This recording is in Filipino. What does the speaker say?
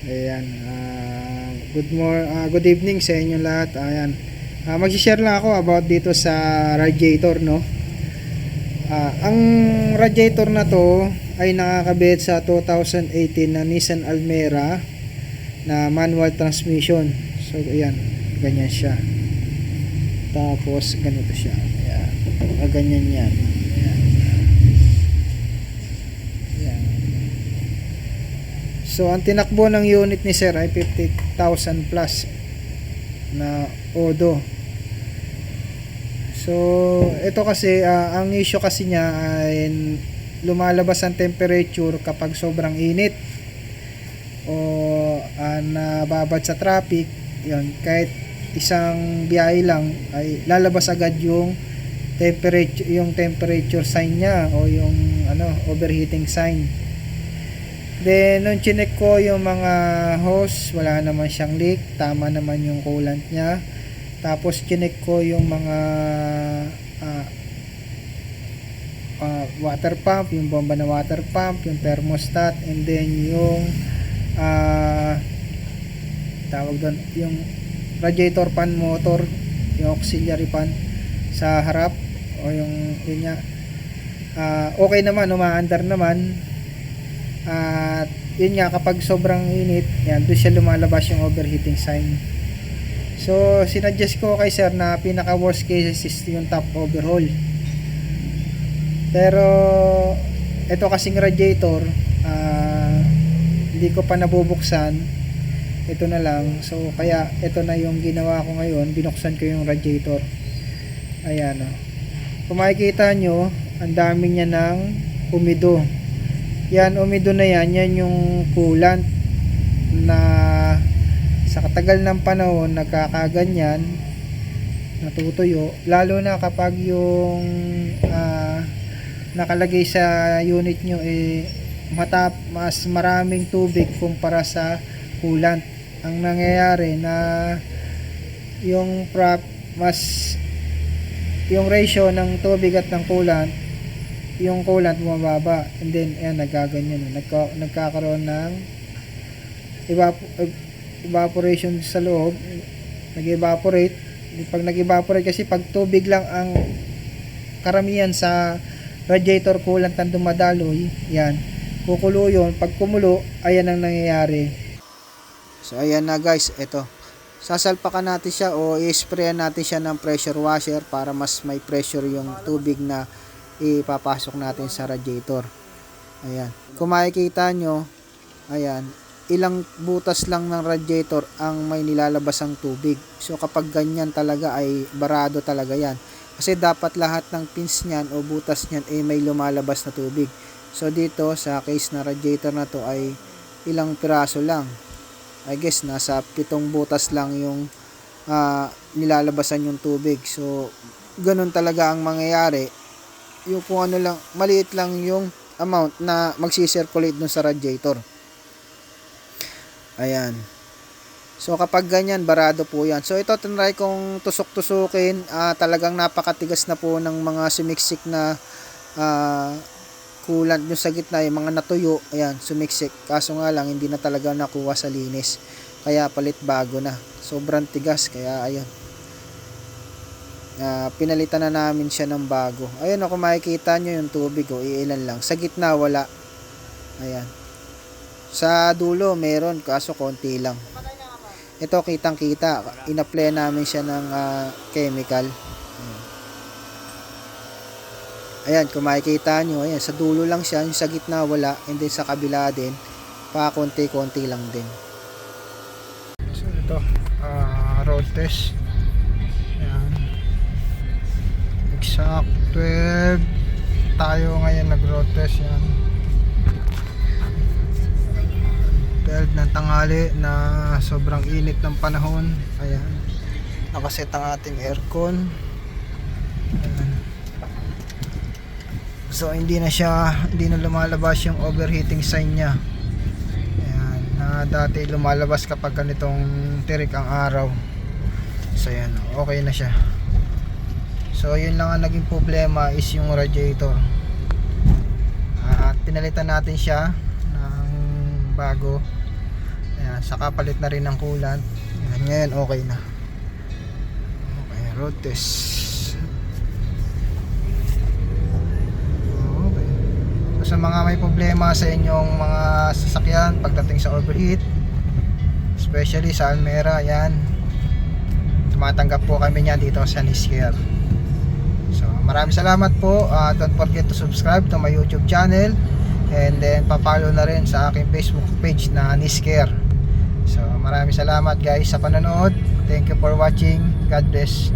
Ayan, good evening sa inyo lahat. Ayan, mag-share lang ako about dito sa radiator, no. Ang radiator na to ay nakakabit sa 2018 na Nissan Almera na manual transmission. So ayan, ganyan siya. Tapos ganito siya. Ayan, ganyan yan. Ayan. Ayan. So ang tinakbo ng unit ni sir ay 50,000 plus na odo. So ito kasi ang issue kasi niya ay lumalabas ang temperature kapag sobrang init o nababad sa traffic. Yun, kahit isang biyahe lang ay lalabas agad yung temperature sign niya o yung overheating sign. Then nung chinek ko yung mga hose, wala naman siyang leak, tama naman yung coolant niya. Tapos chinek ko yung mga water pump, yung bomba na water pump, yung thermostat, and then yung tawag doon, yung radiator fan motor, yung auxiliary fan sa harap o yung yun nga, okay naman, umaandar naman. At yun nga, kapag sobrang init, yan, doon siya lumalabas yung overheating sign. So sinuggest ko kay sir na pinaka worst case is yung top overhaul. Pero ito kasing radiator, hindi ko pa nabubuksan. Ito na lang. So kaya ito na yung ginawa ko ngayon, binuksan ko yung radiator. Ayan o. Kung makikita nyo, ang dami niya ng umido. Yan, umido na yan. Yan yung coolant na sa katagal ng panahon nagkakaganyan, natutuyo. Lalo na kapag yung nakalagay sa unit nyo mas maraming tubig kumpara sa coolant. Ang nangyayari na yung yung ratio ng tubig at ng coolant, yung coolant bumababa, and then nagaganyan, nagkakaroon ng evaporation sa loob, nag-evaporate. Pag nag-evaporate kasi pag tubig lang ang karamihan sa radiator coolant ang dumadaloy, yan, kukulo yun. Pag kumulo, ayan ang nangyayari. So ayan na guys, ito, sasalpakan natin siya o i-sprayan natin siya ng pressure washer para mas may pressure yung tubig na ipapasok natin sa radiator. Ayan, kung makikita nyo, ayan, ilang butas lang ng radiator ang may nilalabas ang tubig. So kapag ganyan talaga ay barado talaga yan, kasi dapat lahat ng pins niyan o butas niyan ay may lumalabas na tubig. So dito sa case na radiator na to ay ilang piraso lang, I guess nasa 7 butas lang yung nilalabasan yung tubig. So ganun talaga ang mangyayari. Yung kung ano lang, maliit lang yung amount na magsi-circulate dun sa radiator. Ayan. So kapag ganyan, barado po yan. So ito, tinry kong tusok-tusukin. Talagang napakatigas na po ng mga sumiksik na coolant yung sa gitna, yung mga natuyo. Ayan, sumiksik. Kaso nga lang, hindi na talaga nakuha sa linis. Kaya palit bago na. Sobrang tigas. Kaya ayan. Pinalitan na namin siya ng bago. Ayun, kung makikita nyo yung tubig, iilan lang. Sa gitna, wala. Ayan. Sa dulo meron, kaso konti lang. Ito kitang kita, in-apply namin siya ng chemical. Ayan, kung makikita nyo, ayan, sa dulo lang siya, yung sa gitna wala, and then sa kabila din pa konti-konti lang din. So ito, road test. Ayan, exact 12 tayo ngayon nag road test. Yan, 12 ng tanghali na sobrang init ng panahon. Ayan, nakaset ang ating aircon. Ayan. So hindi na lumalabas yung overheating sign niya. Ayan, na dati lumalabas kapag ganitong tirik ang araw. So ayan, okay na siya. So yun lang ang naging problema is yung radiator. At pinalitan natin siya ng bago. Ayan. Yan, saka palit na rin ng coolant. Yan, ngayon okay na. Okay, road test. Okay. So, sa mga may problema sa inyong mga sasakyan pagdating sa overheat, especially sa Almera, yan, tumatanggap po kami niyan dito sa Niscare. So maraming salamat po. Don't forget to subscribe to my YouTube channel, and then papalo na rin sa aking Facebook page na Niscare. So maraming salamat guys sa panonood. Thank you for watching. God bless.